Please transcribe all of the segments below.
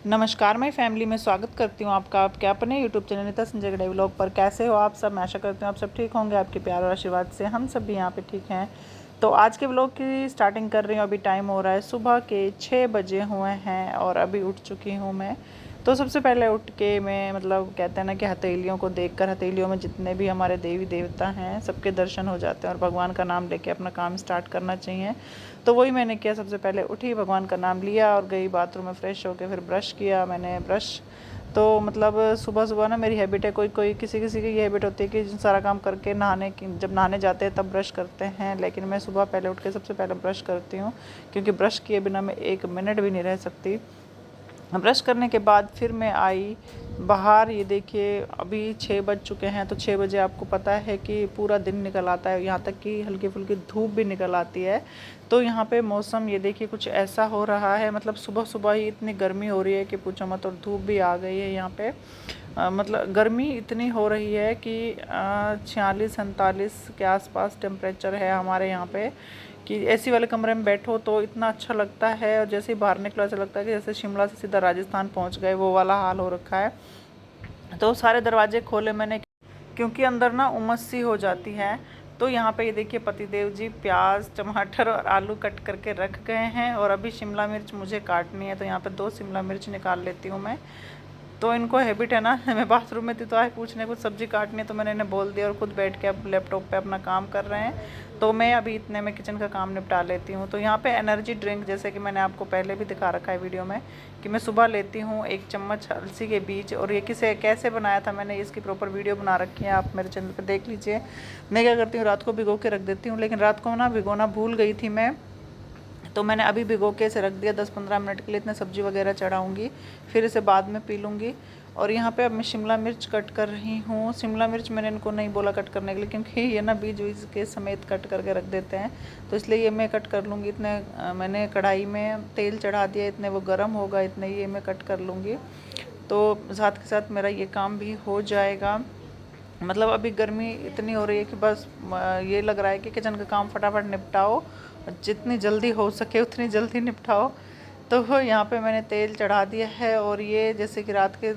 नमस्कार my family में स्वागत करती हूँ आपका आपके अपने YouTube channel Neeta Sanjay Gadhai vlog पर। कैसे हो आप सब? मैं आशा करती हूँ आप सब ठीक होंगे। आपके प्यार और आशीर्वाद से हम सब भी यहाँ पे ठीक हैं। तो आज के व्लॉग की स्टार्टिंग कर रही हूँ। अभी टाइम हो रहा है सुबह के 6 बजे हुए हैं और अभी उठ चुकी हूँ मैं। तो सबसे पहले उठ के मैं कहते हैं ना कि हथेलियों को देखकर, हथेलियों में जितने भी हमारे देवी देवता हैं सबके दर्शन हो जाते हैं और भगवान का नाम लेके अपना काम स्टार्ट करना चाहिए। तो वही मैंने किया। सबसे पहले उठी, भगवान का नाम लिया और गई बाथरूम में फ्रेश होके, फिर ब्रश किया मैंने। ब्रश तो सुबह सुबह ना मेरी हैबिट है, कोई कोई किसी किसी की ये हैबिट होती है कि सारा काम करके जब नहाने जाते हैं तब ब्रश करते हैं, लेकिन मैं सुबह पहले उठ के सबसे पहले ब्रश करती हूँ, क्योंकि ब्रश किए बिना मैं एक मिनट भी नहीं रह सकती। ब्रश करने के बाद फिर मैं आई बाहर। ये देखिए अभी 6 बज चुके हैं। तो 6 बजे आपको पता है कि पूरा दिन निकल आता है, यहाँ तक कि हल्की फुल्की धूप भी निकल आती है। तो यहाँ पे मौसम ये देखिए कुछ ऐसा हो रहा है, सुबह सुबह ही इतनी गर्मी हो रही है कि पूछो मत, और धूप भी आ गई है यहाँ पे। गर्मी इतनी हो रही है कि 46-47 के आसपास टेम्परेचर है हमारे यहाँ पे, कि एसी वाले कमरे में बैठो तो इतना अच्छा लगता है, और जैसे ही बाहर निकलो ऐसा लगता है कि जैसे शिमला से सीधा राजस्थान पहुंच गए, वो वाला हाल हो रखा है। तो सारे दरवाजे खोले मैंने, क्योंकि अंदर ना उमस सी हो जाती है। तो यहाँ पे ये देखिए पतिदेव जी प्याज, टमाटर और आलू कट करके रख गए हैं, और अभी शिमला मिर्च मुझे काटनी है। तो यहाँ पे 2 शिमला मिर्च निकाल लेती हूँ मैं। तो इनको हैबिट है ना, मैं बाथरूम में थी तो आए पूछने कुछ सब्जी काटनी है, तो मैंने इन्हें बोल दिया और खुद बैठ के अब लैपटॉप पे अपना काम कर रहे हैं। तो मैं अभी इतने में किचन का काम निपटा लेती हूँ। तो यहाँ पे एनर्जी ड्रिंक, जैसे कि मैंने आपको पहले भी दिखा रखा है वीडियो में, कि मैं सुबह लेती हूँ 1 चम्मच अलसी के बीज। और ये कैसे बनाया था मैंने, इसकी प्रॉपर वीडियो बना रखी है, आप मेरे चैनल पर देख लीजिए। मैं क्या करती हूँ, रात को भिगो के रख देती हूँ, लेकिन रात को ना भिगोना भूल गई थी मैं। तो मैंने अभी भिगो के इसे रख दिया 10-15 मिनट के लिए। इतने सब्जी वगैरह चढ़ाऊँगी, फिर इसे बाद में पी लूँगी। और यहाँ पे अब मैं शिमला मिर्च कट कर रही हूँ। शिमला मिर्च मैंने इनको नहीं बोला कट करने के लिए, क्योंकि ये ना बीज वीज के समेत कट करके रख देते हैं, तो इसलिए ये मैं कट कर लूँगी। इतने मैंने कढ़ाई में तेल चढ़ा दिया, इतने वो गर्म होगा, इतने ये मैं कट कर लूँगी। तो साथ के साथ मेरा ये काम भी हो जाएगा। अभी गर्मी इतनी हो रही है कि बस ये लग रहा है कि किचन का काम फटाफट निपटाओ, जितनी जल्दी हो सके उतनी जल्दी निपटाओ। तो यहाँ पे मैंने तेल चढ़ा दिया है, और ये जैसे कि रात के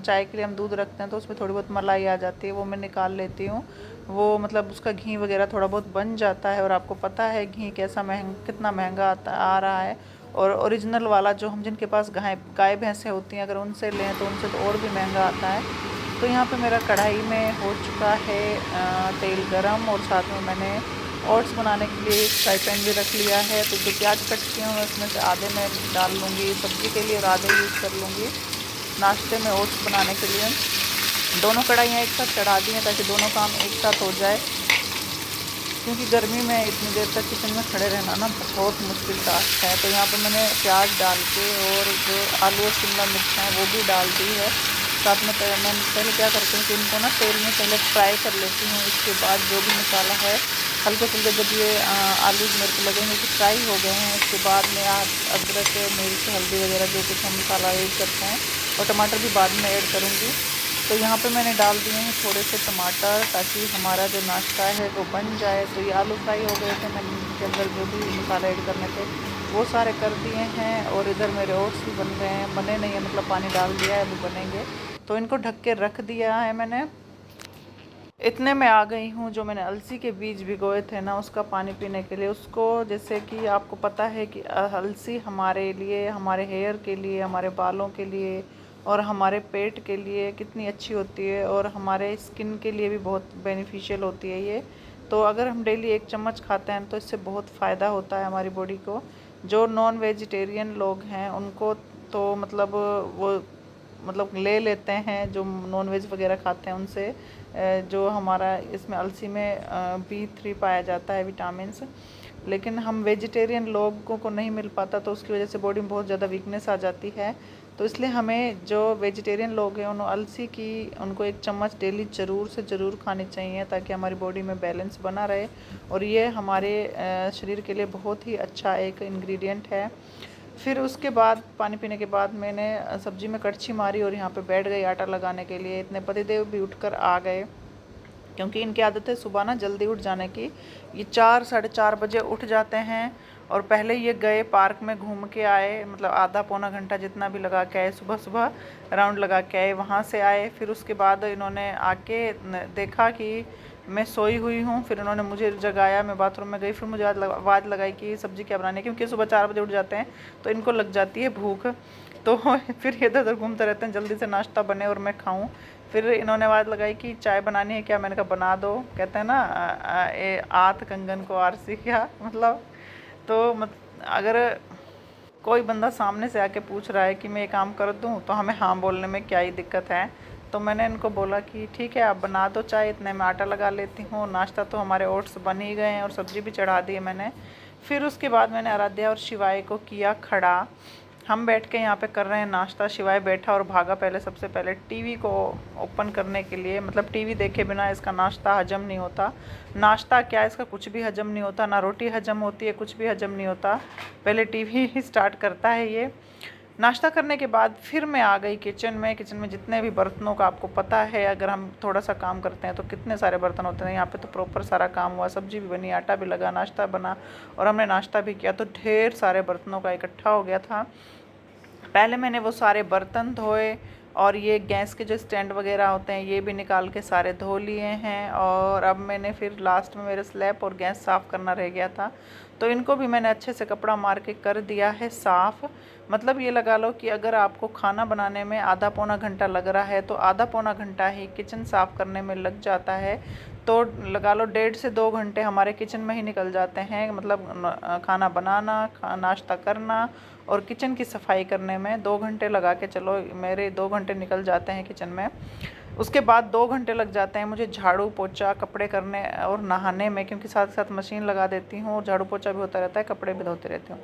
चाय के लिए हम दूध रखते हैं तो उसमें थोड़ी बहुत मलाई आ जाती है, वो मैं निकाल लेती हूँ। वो उसका घी वगैरह थोड़ा बहुत बन जाता है। और आपको पता है घी कितना महंगा आ रहा है। और ओरिजिनल वाला जो हम जिनके पास गाय भैंसें होती हैं, अगर उनसे लें तो उनसे तो और भी महंगा आता है। तो यहाँ पे मेरा कढ़ाई में हो चुका है तेल गरम, और साथ में मैंने ओट्स बनाने के लिए एक फ्राई पैन भी रख लिया है। तो जो प्याज कट किए हैं उसमें से आधे मैं डाल लूँगी सब्ज़ी के लिए और आधे यूज़ कर लूँगी नाश्ते में ओट्स बनाने के लिए। दोनों कढ़ाइयाँ एक साथ चढ़ा दी हैं ताकि दोनों काम एक साथ हो जाए, क्योंकि गर्मी में इतनी देर तक किचन में खड़े रहना ना बहुत मुश्किल टास्क है। तो यहाँ पर मैंने प्याज डाल के और जो आलू और शिमला मिर्च हैं वो भी डाल दी है। साथ में मैं पहले क्या करती हूँ कि इनको ना तेल में पहले फ्राई कर लेती हूँ। इसके बाद जो भी मसाला है हल्के फुल्के, जब ये आलू मेरे को लगेंगे कि फ्राई हो गए हैं, उसके बाद में अदरक, मिर्च, हल्दी वगैरह जो कुछ हम मसाला ऐड करते हैं, और टमाटर भी बाद में ऐड करूँगी। तो यहाँ पे मैंने डाल दिए हैं थोड़े से टमाटर, ताकि हमारा जो नाश्ता है वो बन जाए। तो ये आलू फ्राई हो गए थे, मैंने इनके अंदर जो भी मसाले ऐड करने थे वो सारे कर दिए हैं। और इधर मेरे ओट्स भी बन गए हैं, बने नहीं है, पानी डाल दिया है, अभी बनेंगे। तो इनको ढक के रख दिया है मैंने। इतने में आ गई हूँ जो मैंने अलसी के बीज भिगोए थे ना, उसका पानी पीने के लिए। उसको जैसे कि आपको पता है कि अलसी हमारे लिए, हमारे हेयर के लिए, हमारे बालों के लिए और हमारे पेट के लिए कितनी अच्छी होती है, और हमारे स्किन के लिए भी बहुत बेनिफिशियल होती है ये। तो अगर हम डेली 1 चम्मच खाते हैं तो इससे बहुत फ़ायदा होता है हमारी बॉडी को। जो नॉन वेजिटेरियन लोग हैं उनको तो वो ले लेते हैं, जो नॉन वेज वगैरह खाते हैं उनसे, जो हमारा इसमें अलसी में B3 पाया जाता है, विटामिन्स। लेकिन हम वेजिटेरियन लोगों को नहीं मिल पाता, तो उसकी वजह से बॉडी में बहुत ज़्यादा वीकनेस आ जाती है। तो इसलिए हमें जो वेजिटेरियन लोग हैं उनको 1 चम्मच डेली ज़रूर से ज़रूर खानी चाहिए, ताकि हमारी बॉडी में बैलेंस बना रहे। और ये हमारे शरीर के लिए बहुत ही अच्छा एक इंग्रेडिएंट है। फिर उसके बाद पानी पीने के बाद मैंने सब्जी में कड़छी मारी और यहाँ पे बैठ गई आटा लगाने के लिए। इतने पतिदेव भी उठकर आ गए, क्योंकि इनकी आदत है सुबह ना जल्दी उठ जाने की। ये 4 साढ़े 4 बजे उठ जाते हैं और पहले ये गए पार्क में घूम के आए, मतलब आधा पौना घंटा जितना भी लगा के आए, सुबह सुबह राउंड लगा के आए, वहाँ से आए। फिर उसके बाद इन्होंने आके देखा कि मैं सोई हुई हूँ, फिर उन्होंने मुझे जगाया, मैं बाथरूम में गई, फिर मुझे आवाज़ लगाई कि सब्ज़ी क्या बनानी है, क्योंकि सुबह 4 बजे उठ जाते हैं तो इनको लग जाती है भूख। तो फिर इधर उधर घूमते रहते हैं, जल्दी से नाश्ता बने और मैं खाऊं। फिर इन्होंने आवाज़ लगाई कि चाय बनानी है क्या, मैंने कहा बना दो। कहते हैं ना आत कंगन को आरसी, क्या मतलब। तो अगर कोई बंदा सामने से आके पूछ रहा है कि मैं ये काम कर दूं तो हमें हाँ बोलने में क्या ही दिक्कत है। तो मैंने इनको बोला कि ठीक है आप बना दो चाय, इतने में आटा लगा लेती हूँ। नाश्ता तो हमारे ओट्स बन ही गए हैं और सब्ज़ी भी चढ़ा दी है मैंने। फिर उसके बाद मैंने आराध्या और शिवाय को किया खड़ा। हम बैठ के यहाँ पे कर रहे हैं नाश्ता। शिवाय बैठा और भागा पहले, सबसे पहले टीवी को ओपन करने के लिए, मतलब टीवी देखे बिना इसका नाश्ता हजम नहीं होता। नाश्ता क्या, इसका कुछ भी हजम नहीं होता, ना रोटी हजम होती है, कुछ भी हजम नहीं होता। पहले टीवी ही स्टार्ट करता है ये। नाश्ता करने के बाद फिर मैं आ गई किचन में। किचन में जितने भी बर्तनों का आपको पता है, अगर हम थोड़ा सा काम करते हैं तो कितने सारे बर्तन होते हैं। यहाँ पे तो प्रॉपर सारा काम हुआ, सब्जी भी बनी, आटा भी लगा, नाश्ता बना और हमने नाश्ता भी किया। तो ढेर सारे बर्तनों का इकट्ठा हो गया था। पहले मैंने वो सारे बर्तन धोए और ये गैस के जो स्टैंड वगैरह होते हैं ये भी निकाल के सारे धो लिए हैं। और अब मैंने फिर लास्ट में मेरे स्लैब और गैस साफ़ करना रह गया था, तो इनको भी मैंने अच्छे से कपड़ा मार के कर दिया है साफ़। मतलब ये लगा लो कि अगर आपको खाना बनाने में आधा पौना घंटा लग रहा है तो आधा पौना घंटा ही किचन साफ़ करने में लग जाता है। तो लगा लो 1.5 से 2 घंटे हमारे किचन में ही निकल जाते हैं, मतलब खाना बनाना, नाश्ता करना और किचन की सफाई करने में 2 घंटे लगा के चलो, मेरे 2 घंटे निकल जाते हैं किचन में। उसके बाद 2 घंटे लग जाते हैं मुझे झाड़ू पोछा कपड़े करने और नहाने में, क्योंकि साथ साथ मशीन लगा देती हूँ और झाड़ू पोछा भी होता रहता है, कपड़े भी धोते रहती हूँ।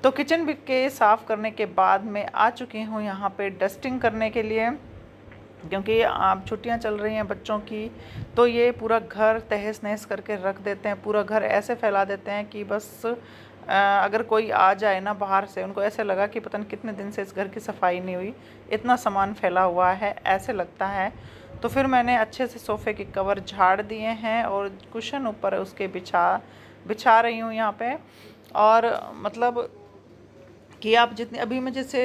तो किचन भी के साफ़ करने के बाद मैं आ चुकी हूँ यहाँ पे डस्टिंग करने के लिए, क्योंकि आप छुट्टियां चल रही हैं बच्चों की। तो ये पूरा घर तहस नहस करके रख देते हैं, पूरा घर ऐसे फैला देते हैं कि बस अगर कोई आ जाए ना बाहर से, उनको ऐसे लगा कि पता नहीं कितने दिन से इस घर की सफाई नहीं हुई, इतना सामान फैला हुआ है ऐसे लगता है। तो फिर मैंने अच्छे से सोफ़े के कवर झाड़ दिए हैं और कुशन ऊपर उसके बिछा रही हूँ यहाँ पे। और मतलब कि आप जितने अभी मैं जैसे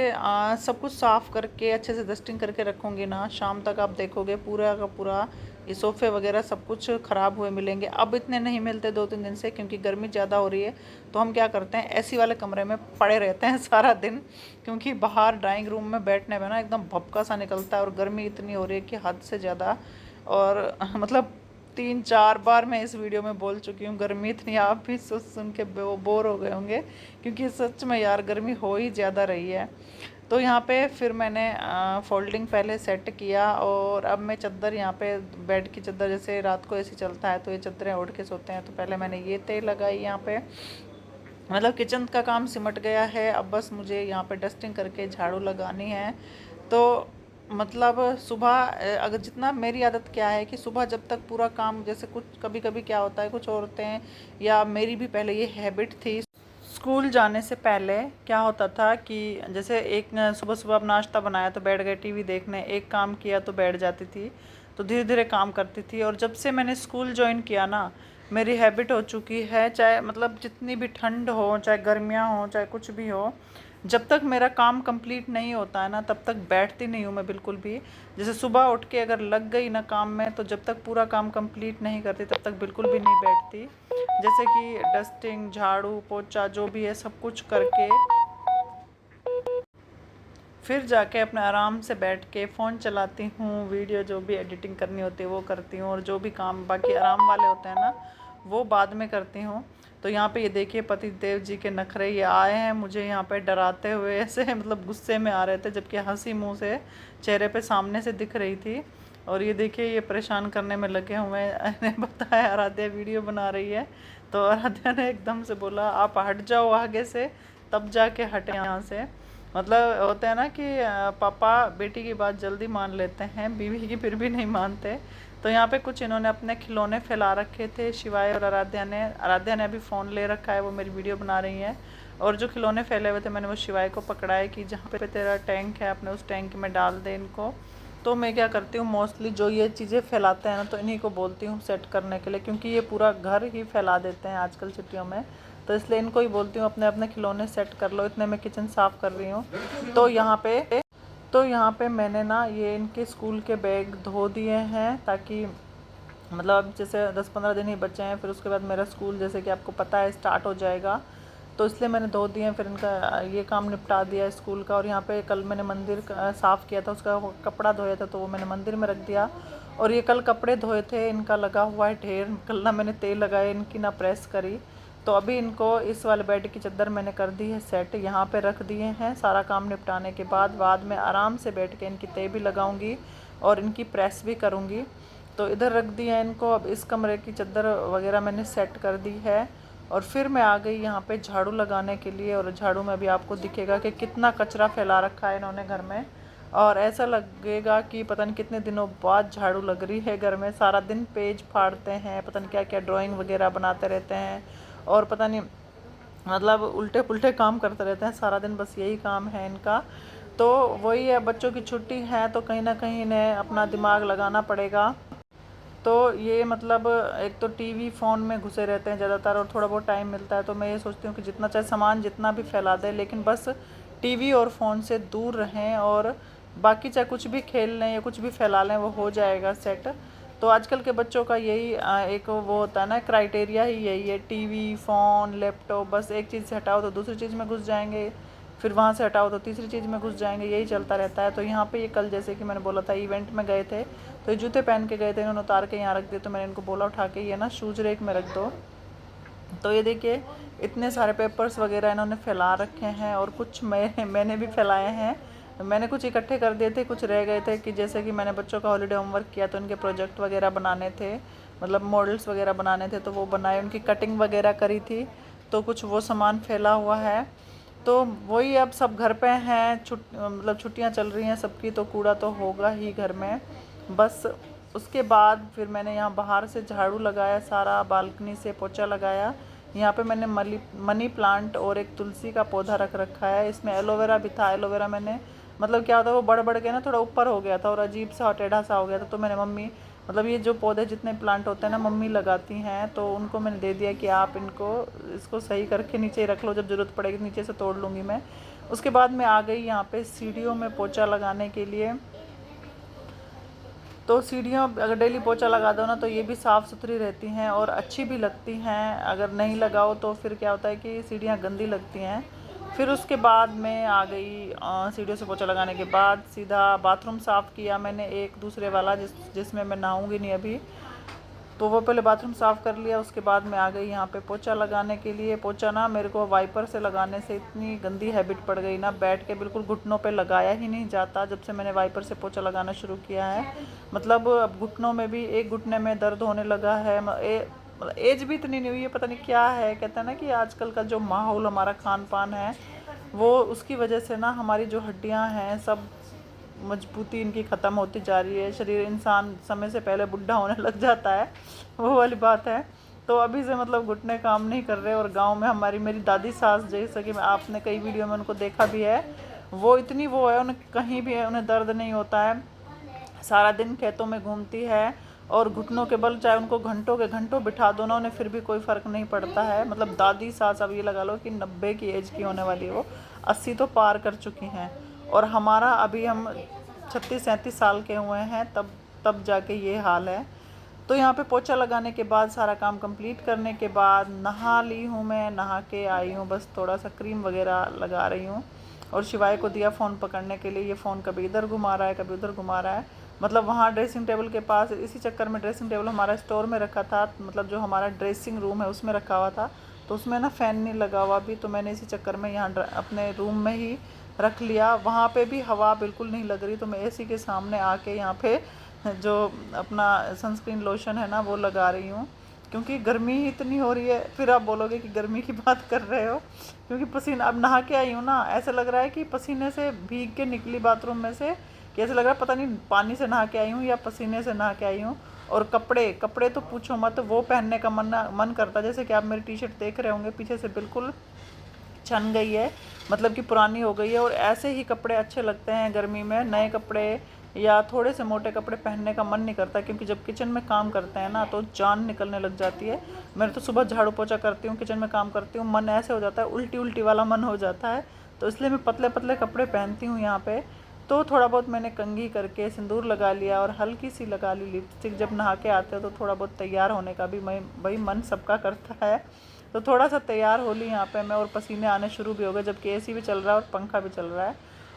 सब कुछ साफ़ करके अच्छे से डस्टिंग करके रखूँगी ना, शाम तक आप देखोगे पूरा का पूरा ये सोफ़े वगैरह सब कुछ ख़राब हुए मिलेंगे। अब इतने नहीं मिलते 2-3 दिन से, क्योंकि गर्मी ज़्यादा हो रही है। तो हम क्या करते हैं, एसी वाले कमरे में पड़े रहते हैं सारा दिन, क्योंकि बाहर ड्राइंग रूम में बैठने में ना एकदम भपका सा निकलता है और गर्मी इतनी हो रही है कि हद से ज़्यादा। और मतलब 3-4 बार मैं इस वीडियो में बोल चुकी हूँ गर्मी इतनी, आप भी सुन के बोर हो गए होंगे, क्योंकि सच में यार गर्मी हो ही ज़्यादा रही है। तो यहाँ पे फिर मैंने फोल्डिंग पहले सेट किया और अब मैं चादर यहाँ पे बेड की चादर, जैसे रात को ऐसी चलता है तो ये चादरें ओढ़ के सोते हैं, तो पहले मैंने ये तेल लगाई यहाँ पे। मतलब किचन का काम सिमट गया है, अब बस मुझे यहाँ पे डस्टिंग करके झाड़ू लगानी है। तो मतलब सुबह अगर जितना मेरी आदत क्या है कि सुबह जब तक पूरा काम, जैसे कुछ कभी कभी क्या होता है, कुछ औरतें या मेरी भी पहले ये हैबिट थी, स्कूल जाने से पहले क्या होता था कि जैसे एक सुबह सुबह अब नाश्ता बनाया तो बैठ गए टीवी देखने, एक काम किया तो बैठ जाती थी, तो धीरे धीरे काम करती थी। और जब से मैंने स्कूल ज्वाइन किया ना, मेरी हैबिट हो चुकी है, चाहे मतलब जितनी भी ठंड हो, चाहे गर्मियाँ हो, चाहे कुछ भी हो, जब तक मेरा काम कंप्लीट नहीं होता है ना तब तक बैठती नहीं हूँ मैं बिल्कुल भी। जैसे सुबह उठ के अगर लग गई ना काम में, तो जब तक पूरा काम कंप्लीट नहीं करती तब तक बिल्कुल भी नहीं बैठती। जैसे कि डस्टिंग, झाड़ू पोछा जो भी है सब कुछ करके फिर जाके अपने आराम से बैठ के फ़ोन चलाती हूँ, वीडियो जो भी एडिटिंग करनी होती है वो करती हूँ, और जो भी काम बाकी आराम वाले होते हैं ना वो बाद में करती हूँ। तो यहाँ पे ये देखिए पति देव जी के नखरे ये आए हैं मुझे यहाँ पे डराते हुए, ऐसे मतलब गुस्से में आ रहे थे, जबकि हंसी मुंह से चेहरे पे सामने से दिख रही थी। और ये देखिए ये परेशान करने में लगे हुए हैं। मैंने बताया आराध्या वीडियो बना रही है, तो आराध्या ने एकदम से बोला आप हट जाओ आगे से, तब जाके हटे यहाँ से। मतलब होता है ना कि पापा बेटी की बात जल्दी मान लेते हैं, बीवी की फिर भी नहीं मानते। तो यहाँ पे कुछ इन्होंने अपने खिलौने फैला रखे थे शिवाय और आराध्या ने अभी फ़ोन ले रखा है, वो मेरी वीडियो बना रही है। और जो खिलौने फैले हुए थे मैंने वो शिवाय को पकड़ाए कि जहाँ पे तेरा टैंक है अपने उस टैंक में डाल दे इनको। तो मैं क्या करती हूँ, मोस्टली जो ये चीज़ें फैलाते हैं ना तो इन्हीं को बोलती हूँ सेट करने के लिए, क्योंकि ये पूरा घर ही फैला देते हैं आजकल छुट्टियों में। तो इसलिए इनको ही बोलती हूँ अपने अपने खिलौने सेट कर लो। इतने में किचन साफ़ कर रही हूँ। तो यहाँ पे मैंने ना ये इनके स्कूल के बैग धो दिए हैं, ताकि मतलब अब जैसे 10-15 दिन ही बचे हैं, फिर उसके बाद मेरा स्कूल जैसे कि आपको पता है स्टार्ट हो जाएगा, तो इसलिए मैंने धो दिए हैं। फिर इनका ये काम निपटा दिया है स्कूल का। और यहाँ पे कल मैंने मंदिर साफ़ किया था, उसका कपड़ा धोया था, तो वो मैंने मंदिर में रख दिया। और ये कल कपड़े धोए थे, इनका लगा हुआ है ढेर। कल ना मैंने तेल लगाया, इनकी ना प्रेस करी। तो अभी इनको इस वाले बेड की चादर मैंने कर दी है सेट, यहाँ पे रख दिए हैं। सारा काम निपटाने के बाद में आराम से बैठ के इनकी तय भी लगाऊंगी और इनकी प्रेस भी करूँगी। तो इधर रख दिया है इनको। अब इस कमरे की चादर वगैरह मैंने सेट कर दी है। और फिर मैं आ गई यहाँ पे झाड़ू लगाने के लिए। और झाड़ू में भी आपको दिखेगा कि कितना कचरा फैला रखा है इन्होंने घर में, और ऐसा लगेगा कि पता नहीं कितने दिनों बाद झाड़ू लग रही है घर में। सारा दिन पेज फाड़ते हैं, पता नहीं क्या क्या ड्राइंग वगैरह बनाते रहते हैं, और पता नहीं मतलब उल्टे पुल्टे काम करते रहते हैं सारा दिन, बस यही काम है इनका। तो वही है, बच्चों की छुट्टी है तो कहीं ना कहीं इन्हें अपना दिमाग लगाना पड़ेगा। तो ये मतलब एक तो टीवी फ़ोन में घुसे रहते हैं ज़्यादातर, और थोड़ा बहुत टाइम मिलता है तो मैं ये सोचती हूँ कि जितना चाहे सामान जितना भी फैला दें, लेकिन बस टीवी और फ़ोन से दूर रहें। और बाकी चाहे कुछ भी खेल लें या कुछ भी फैला लें, वो हो जाएगा सेट। तो आजकल के बच्चों का यही एक वो होता है ना, क्राइटेरिया ही यही है, टीवी फ़ोन लैपटॉप, बस एक चीज़ से हटाओ तो दूसरी चीज़ में घुस जाएंगे, फिर वहाँ से हटाओ तो तीसरी चीज़ में घुस जाएंगे, यही चलता रहता है। तो यहाँ पे ये कल जैसे कि मैंने बोला था इवेंट में गए थे, तो ये जूते पहन के गए थे, इन्होंने उतार के यहाँ रख दिए। तो मैंने इनको बोला उठा के ये ना शूज़ रैक में रख दो। तो ये देखिए इतने सारे पेपर्स वगैरह इन्होंने फैला रखे हैं, और कुछ मैंने भी फैलाए हैं। मैंने कुछ इकट्ठे कर दिए थे, कुछ रह गए थे, कि जैसे कि मैंने बच्चों का हॉलीडे होमवर्क किया तो इनके प्रोजेक्ट वगैरह बनाने थे, मतलब मॉडल्स वगैरह बनाने थे, तो वो बनाए, उनकी कटिंग वगैरह करी थी। तो कुछ वो सामान फैला हुआ है। तो वही अब सब घर पे हैं, मतलब छुट्टियां चल रही हैं सबकी, तो कूड़ा तो होगा ही घर में। बस उसके बाद फिर मैंने यहाँ बाहर से झाड़ू लगाया, सारा बालकनी से पोछा लगाया। यहाँ पे मैंने मनी प्लांट और एक तुलसी का पौधा रख रखा है। इसमें एलोवेरा भी था। एलोवेरा मैंने मतलब क्या होता है, वो बढ़ बढ़ के ना थोड़ा ऊपर हो गया था और अजीब सा टेढ़ा सा हो गया था। तो मैंने मम्मी मतलब ये जो पौधे जितने प्लांट होते हैं ना मम्मी लगाती हैं, तो उनको मैंने दे दिया कि आप इसको सही करके नीचे रख लो, जब ज़रूरत पड़ेगी नीचे से तोड़ लूँगी मैं। उसके बाद मैं आ गई यहाँ पे सीढ़ियों में पोछा लगाने के लिए। तो सीढ़ियों अगर डेली पोछा लगा दो ना, तो ये भी साफ़ सुथरी रहती हैं और अच्छी भी लगती हैं। अगर नहीं लगाओ तो फिर क्या होता है कि सीढ़ियाँ गंदी लगती हैं। फिर उसके बाद मैं आ गई सीढ़ियों से पोछा लगाने के बाद सीधा बाथरूम साफ़ किया मैंने, एक दूसरे वाला जिसमें मैं नहाऊंगी नहीं अभी, तो वो पहले बाथरूम साफ़ कर लिया। उसके बाद मैं आ गई यहाँ पे पोछा लगाने के लिए। पोछा ना मेरे को वाइपर से लगाने से इतनी गंदी हैबिट पड़ गई ना, बैठ के बिल्कुल घुटनों पे लगाया ही नहीं जाता जब से मैंने वाइपर से पोछा लगाना शुरू किया है। मतलब अब घुटनों में भी, एक घुटने में दर्द होने लगा है। मतलब एज भी इतनी नहीं हुई है, पता नहीं क्या है। कहते हैं ना कि आजकल का जो माहौल हमारा खान पान है, वो उसकी वजह से ना हमारी जो हड्डियाँ हैं सब मजबूती इनकी ख़त्म होती जा रही है। शरीर, इंसान समय से पहले बुढ़ा होने लग जाता है, वो वाली बात है। तो अभी से मतलब घुटने काम नहीं कर रहे। और गांव में मेरी दादी सास, जैसा कि आपने कई वीडियो में उनको देखा भी है, वो इतनी वो है, उन्हें कहीं भी उन्हें दर्द नहीं होता है। सारा दिन खेतों में घूमती है और घुटनों के बल चाहे उनको घंटों के घंटों बिठा दो ना, उन्हें फिर भी कोई फ़र्क नहीं पड़ता है। मतलब दादी सास, अब ये लगा लो कि 90 की एज की होने वाली है, वो 80 तो पार कर चुकी हैं। और हमारा अभी हम 36-37 साल के हुए हैं, तब जाके ये हाल है। तो यहाँ पे पोछा लगाने के बाद, सारा काम कंप्लीट करने के बाद नहा ली हूँ मैं, नहा के आई हूँ, बस थोड़ा सा क्रीम वगैरह लगा रही हूँ। और शिवाय को दिया फ़ोन पकड़ने के लिए। ये फ़ोन कभी इधर घुमा रहा है, कभी उधर घुमा रहा है। मतलब वहाँ ड्रेसिंग टेबल के पास, इसी चक्कर में ड्रेसिंग टेबल हमारा स्टोर में रखा था, मतलब जो हमारा ड्रेसिंग रूम है उसमें रखा हुआ था, तो उसमें ना फ़ैन नहीं लगा हुआ भी, तो मैंने इसी चक्कर में यहाँ अपने रूम में ही रख लिया। वहाँ पे भी हवा बिल्कुल नहीं लग रही, तो मैं एसी के सामने आके यहाँ पे जो अपना सनस्क्रीन लोशन है ना वो लगा रही हूँ, क्योंकि गर्मी ही इतनी हो रही है। फिर आप बोलोगे कि गर्मी की बात कर रहे हो, क्योंकि पसीना, अब नहा के आई हूँ ना, ऐसा लग रहा है कि पसीने से भीग के निकली बाथरूम में से, कि ऐसा लग रहा है पता नहीं पानी से नहा के आई हूँ या पसीने से नहा के आई हूँ। और कपड़े तो पूछो मत, वो पहनने का मन करता। जैसे कि आप मेरी टी शर्ट देख रहे होंगे, पीछे से बिल्कुल छन गई है, मतलब कि पुरानी हो गई है। और ऐसे ही कपड़े अच्छे लगते हैं गर्मी में, नए कपड़े या थोड़े से मोटे कपड़े पहनने का मन नहीं करता, क्योंकि जब किचन में काम करते हैं ना तो जान निकलने लग जाती है। मैं तो सुबह झाड़ू पोछा करती हूँ, किचन में काम करती हूँ, मन ऐसे हो जाता है, उल्टी उल्टी वाला मन हो जाता है। तो इसलिए मैं पतले पतले कपड़े पहनती हूँ यहाँ पे। तो थोड़ा बहुत मैंने कंघी करके सिंदूर लगा लिया और हल्की सी लगा ली लिपस्टिक। जब नहा के आते हो तो थोड़ा बहुत तैयार होने का भी मैं भाई मन सबका करता है। तो थोड़ा सा तैयार हो ली यहाँ पे मैं, और पसीने आने शुरू भी हो गए, जबकि एसी भी चल रहा है और पंखा भी चल रहा है।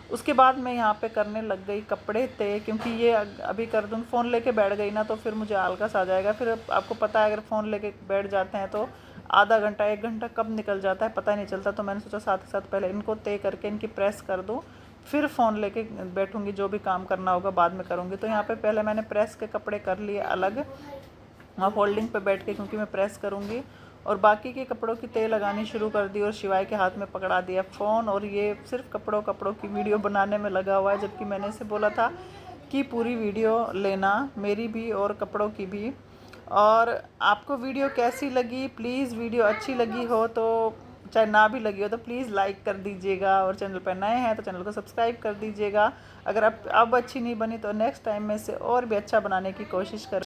उसके बाद मैं यहाँ पे करने लग गई कपड़े तय, क्योंकि ये अभी कर दूँगी, फ़ोन लेके बैठ गई ना तो फिर मुझे आलस आ जाएगा। फिर आपको पता है अगर फ़ोन लेके बैठ जाते हैं तो आधा घंटा 1 घंटा कब निकल जाता है पता ही नहीं चलता। तो मैंने सोचा साथ ही साथ पहले इनको तय करके इनकी प्रेस कर दूँ, फिर फ़ोन लेके बैठूँगी, जो भी काम करना होगा बाद में करूँगी। तो यहाँ पे पहले मैंने प्रेस के कपड़े कर लिए अलग, वहाँ फोल्डिंग पे बैठ के, क्योंकि मैं प्रेस करूँगी। और बाकी के कपड़ों की तय लगानी शुरू कर दी और शिवाय के हाथ में पकड़ा दिया फ़ोन, और ये सिर्फ कपड़ों की वीडियो बनाने में लगा हुआ है। जबकि मैंने इसे बोला था कि पूरी वीडियो लेना, मेरी भी और कपड़ों की भी। और आपको वीडियो कैसी लगी, प्लीज़ वीडियो अच्छी लगी हो तो, चाहे ना भी लगी हो तो प्लीज़ लाइक कर दीजिएगा, और चैनल पर नए हैं तो चैनल को सब्सक्राइब कर दीजिएगा। अगर अब अच्छी नहीं बनी तो नेक्स्ट टाइम में इसे और भी अच्छा बनाने की कोशिश कर